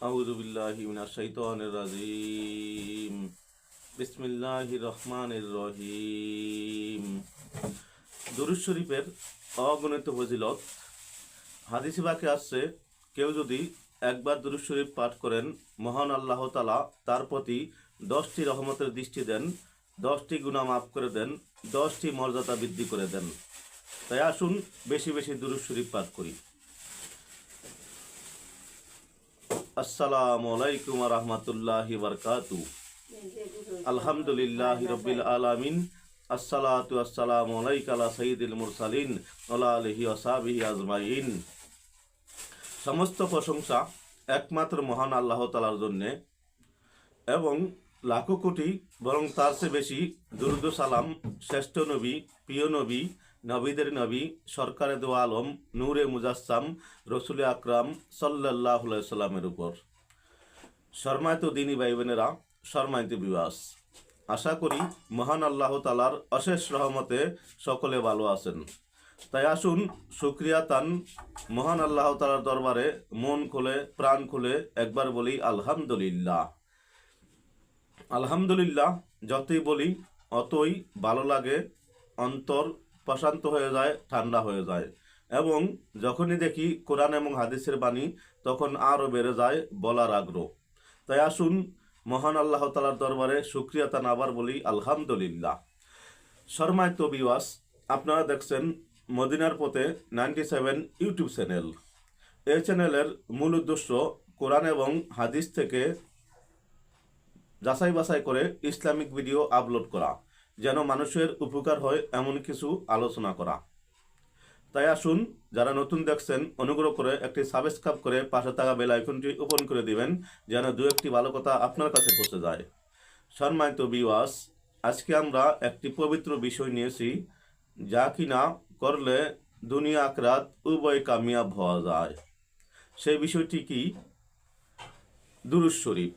আউযু বিল্লাহি মিনাশ শাইতানির রাজিম। বিসমিল্লাহির রহমানির রহিম। দুরূদ শরীফের অগণিত ফজিলত। হাদিসে পাকে আসছে, কেউ যদি একবার দুরূদ শরীফ পাঠ করেন, মহান আল্লাহ তাআলা তার প্রতি 10টি রহমতের দৃষ্টি দেন, 10টি গুনাহ মাফ করে দেন, 10টি মর্যাদা বৃদ্ধি করে দেন। তাই আসুন বেশি বেশি দুরূদ শরীফ পাঠ করি। আসসালামু আলাইকুম ওয়া রাহমাতুল্লাহি ওয়া বারাকাতুহু। আলহামদুলিল্লাহি রাব্বিল আলামিন। আসসালাতু ওয়াসসালামু আলাইকা লা সাইয়্যিদিল মুরসালিন ওয়া লা আলিহি ওয়া সাহবিহি আজমাইন। সমস্ত প্রশংসা একমাত্র মহান আল্লাহ তাআলার জন্য এবং লাখো কোটি বরং তার চেয়ে বেশি দুরূদ ও সালাম শ্রেষ্ঠ নবী, প্রিয় নবী, নবীদের নবী, সরকারে দো আলম, নূরে মুজাসসাম, রসুল আকরাম সাল্লাল্লাহু আলাইহি সাল্লামের উপর। সম্মানিত দিনী ভাই বোনেরা, সম্মানিত বিবাস, আশা করি মহান আল্লাহ তাআলার অশেষ রহমতে সকলে ভালো আছেন। তাই আসুন শুকরিয়া তান মহান আল্লাহ তাআলার দরবারে মন খুলে প্রাণ খুলে একবার বলি আলহামদুলিল্লাহ। আলহামদুলিল্লাহ যতই বলি অতই ভালো লাগে, অন্তর প্রশান্ত হয়ে যায়, ঠান্ডা হয়ে যায় এবং যখনই দেখি কোরআন এবং হাদিসের বাণী তখন আরও বেড়ে যায় বলার আগ্রহ। তাই আসুন মহান আল্লাহ তাআলার দরবারে শুকরিয়া তান আবার বলি আলহামদুলিল্লাহ। সম্মানিত ভিউয়ার্স, আপনারা দেখছেন মদিনার পথে 97 ইউটিউব চ্যানেল। এই চ্যানেলের মূল উদ্দেশ্য কোরআন এবং হাদিস থেকে যাচাই বাছাই করে ইসলামিক ভিডিও আপলোড করা, যেন মানুষের উপকার হয় এমন কিছু আলোচনা করা। তাই আসুন যারা নতুন দেখছেন অনুগ্রহ করে একটি সাবস্ক্রাইব করে পাশে থাকা বেল আইকনটি ওপেন করে দিবেন, যেন দু একটি ভালো কথা আপনার কাছে পৌঁছে যায়। সম্মানিত ভিউয়ার্স, আজকে আমরা একটি পবিত্র বিষয় নিয়েছি, যা কিনা করলে দুনিয়া আখিরাত উভয় কামিয়াব হওয়া যায়। সেই বিষয়টি কি? দুরূদ শরীফ।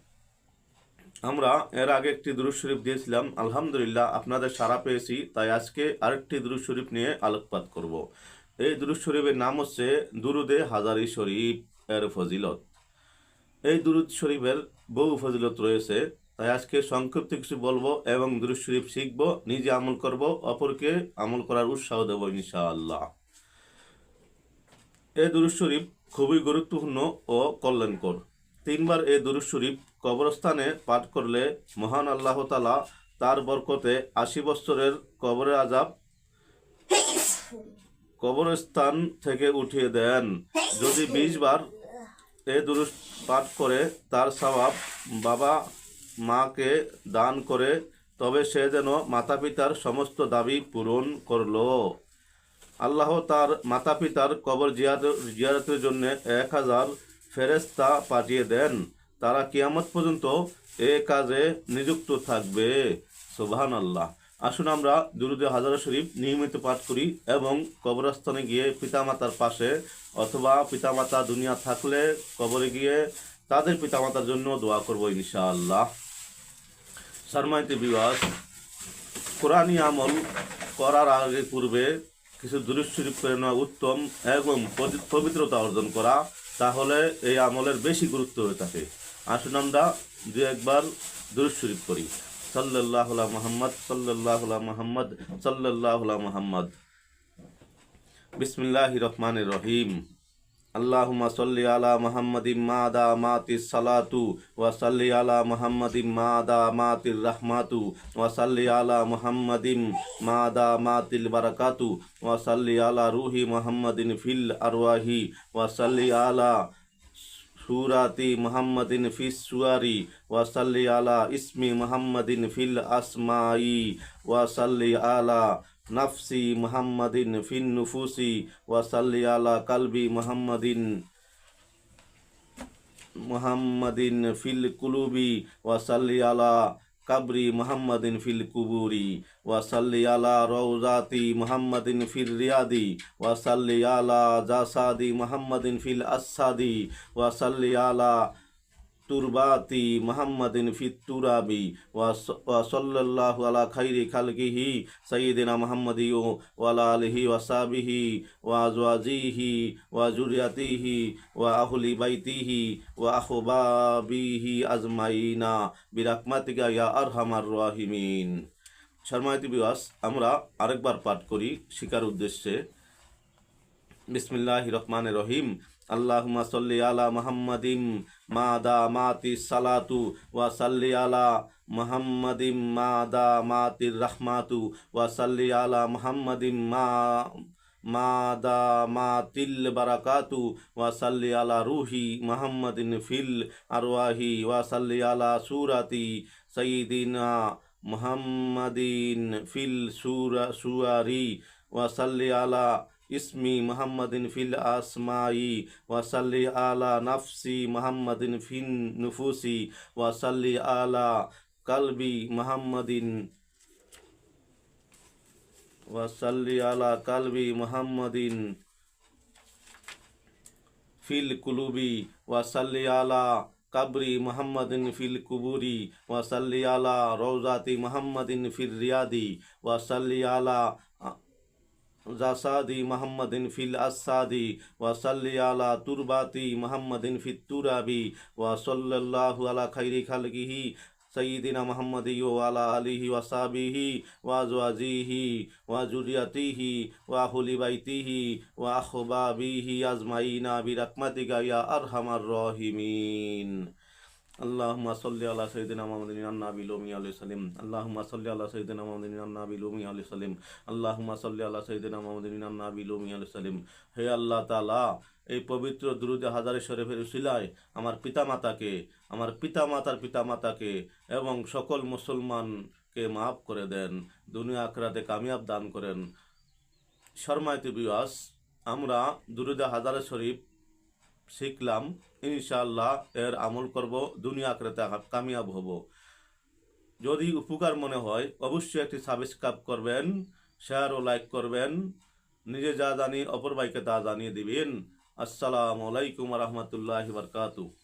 আমরা এর আগে একটি দুরূদ শরীফ দিয়েছিলাম, আলহামদুলিল্লাহ আপনাদের সাড়া পেয়েছি। তাই আজকে আরেকটি দুরূদ শরীফ নিয়ে আলোকপাত করব। এই দুরূদ শরীফের নাম হচ্ছে দুরুদে হাজারি শরীফ এর ফজিলত। এই দুরূদ শরীফের বহু ফজিলত রয়েছে, তাই আজকে সংক্ষিপ্ত কিছু বলবো এবং দুরূদ শরীফ শিখবো, নিজে আমল করব, অপরকে আমল করার উৎসাহ দেবো ইনশাআল্লাহ। এই দুরূদ শরীফ খুবই গুরুত্বপূর্ণ ও কল্যাণকর। 3বার এই দুরূদ শরীফ কবরস্থানে পাঠ করলে মহান আল্লাহ তাআলা তার বরকতে 80 বছরের কবরের আযাব কবরস্থান থেকে উঠিয়ে দেন। যদি 20 বার এই দুরূদ পাঠ করে তার সওয়াব বাবা মাকে দান করে, তবে সে যেন মাতা পিতার সমস্ত দাবি পূরণ করলো। আল্লাহ তার মাতা পিতার কবর জিয়ারতের জন্য 1000 ফেরেশতা পাঠিয়ে দেন। তারা কিয়ামত পর্যন্ত এ কাজে নিযুক্ত থাকবে। সুবহানাল্লাহ। আসুন আমরা দুরুদে হাজারা শরীফ নিয়মিত পাঠ করি এবং কবরস্থানে গিয়ে পিতামাতার পাশে অথবা পিতামাতা দুনিয়া থাকলে কবরে গিয়ে তাদের পিতামাতার জন্য দোয়া করব ইনশাআল্লাহ। সম্মানিত ভিউয়ার্স, কোরআনী আমল করার আগে পূর্বে কিছু দুরূদ শরীফ করে নেওয়া উত্তম এবং পবিত্রতা অর্জন করা, তাহলে এই আমলের বেশি গুরুত্ব হয়ে থাকে। আসুন আমরা দু একবার দুরূদ শরীফ করি। সাল্লাল্লাহু আলা মুহাম্মদ, সাল্লাল্লাহু আলা মুহাম্মদ, সাল্লাল্লাহু আলা মুহাম্মদ। বিসমিল্লাহির রহমানির রহিম। আল্লাহুম্মা সাল্লি আলা মুহাম্মাদিন মা দামাতিস সালাতু ওয়া সাল্লি আলা মুহাম্মাদিন মা দামাতির রাহমাতু ওয়া সাল্লি আলা মুহাম্মাদিন মা দামাতিল বারাকাতু ওয়া সাল্লি আলা রূহি মুহাম্মাদিন ফিল আরওয়াহি ওয়া সাল্লি আলা সুরাতি মুহাম্মাদিন ফিস সুয়ারি ওয়া সাল্লি আলা ইসমি মুহাম্মাদিন ফিল আসমাই ওয়া সাল্লি আলা নাফসি মুহাম্মাদিন ফিন নুফুসি ওয়া সাল্লি আলা কালবি মুহাম্মাদিন ফিল কুলুবি ওয়া সাল্লি আলা কাবরি মুহাম্মাদিন ফিল কুবুরি ওয়া সাল্লি আলা রাউজাতি মুহাম্মাদিন ফিল রিয়াদি ওয়া সাল্লি আলা জাসাদি মুহাম্মাদিন ফিল আসাদি ওয়া সাল্লি আলা তুরবাতি মুহাম্মাদিন ফিত তুরাবি ওয়া সাল্লাল্লাহু আলা খাইরি খালকিহি সাইয়্যিদিনা মুহাম্মাদি ওয়া আলা আলিহি ওয়া সাহবিহি ওয়া আজওয়াজিহি ওয়া যুররিয়াতিহি ওয়া আহলি বাইতিহি ওয়া আহবাবিহি আজমাইনা বিরাহমাতিকা ইয়া আরহামার রাহিমিন। সম্মানিত ভিউয়ার্স, আমরা আরেকবার পাঠ করি শিকার উদ্দেশ্যে। বিসমিল্লাহির রহমানির রহিম। আল্লাহুম্মা সাল্লি আলা মুহাম্মাদিম মা দামাতিস সালাতু ওয়া সাল্লি আলা মুহাম্মাদিম মা দামাতির রাহমাতু ওয়া সাল্লি আলা মুহাম্মাদিম মা দামাতিল বারাকাতু ওয়া সাল্লি আলা রুহি মুহাম্মাদিন ফিল আরওয়াহি ওয়া সাল্লি আলা সূরাতি সাইয়্যিদিনা মুহাম্মাদিন ফিল সুয়ারি ওয়া সাল্লি আলা ইসমি মুহাম্মাদিন ফিল আসমাই ওয়া সাল্লি আলা নাফসি মুহাম্মাদিন ফিন নুফুসি ওয়া সাল্লি আলা কালবি মুহাম্মাদিন ওয়া সাল্লি আলা কালবি মুহাম্মাদিন ফিল কুলুবি ওয়া সাল্লি আলা কাবরি মুহাম্মাদিন ফিল কুবুরি ওয়া সাল্লি আলা রওজাতি মুহাম্মাদিন ফির রিয়াদি ওয়া সাল্লি আলা জাসাদি মুহাম্মাদিন ফিল আসাদি ওয়া সাল্লি আলা তুরবাতি মুহাম্মাদিন ফিত তুরাবি ওয়া সাল্লাল্লাহু আলা খাইরি খালকিহি সাইয়্যিদিনা মুহাম্মাদি ওয়া আলা আলিহি ওয়া সাহবিহি ওয়া আজওয়াজিহি ওয়া যুররিয়াতিহি ওয়া আহলি বাইতিহি ওয়া আহবাবিহি আজমাইনা বিরাহমাতিকা ইয়া আরহামার রাহিমিন। আল্লাহুম্মা সাল্লি আলা সাইয়্যিদিনা মুহাম্মাদিন আন-নাবিয়্যিল উম্মি আলাইহি সাল্লাম। আল্লাহুম্মা সাল্লি আলা সাইয়্যিদিনা মুহাম্মাদিন আন-নাবিয়্যিল উম্মি আলাইহি সাল্লাম। আল্লাহুম্মা সাল্লি আলা সাইয়্যিদিনা মুহাম্মাদিন আন-নাবিয়্যিল উম্মি আলাইহি সাল্লাম। হে আল্লাহ তাআলা, এই পবিত্র দুরূদে হাজারে শরীফের উসিলায় আমার পিতামাতাকে, আমার পিতামাতার পিতামাতাকে এবং সকল মুসলমানকে মাফ করে দেন, দুনিয়া আখিরাতে কামিয়াব দান করেন। সম্মানিত ভিউয়ার্স, আমরা দুরূদে হাজারে শরীফ শিখলাম, ইনশাআল্লাহ এর আমল করব, দুনিয়া আখিরাতে কামিয়াব হব। যদি উপকার মনে হয় অবশ্যই একটি সাবস্ক্রাইব করবেন, শেয়ার ও লাইক করবেন। নিজে যা জানি অপর ভাইকে তা জানিয়ে দিবেন। আসসালামু আলাইকুম ওয়া রাহমাতুল্লাহি ওয়া বারাকাতুহু।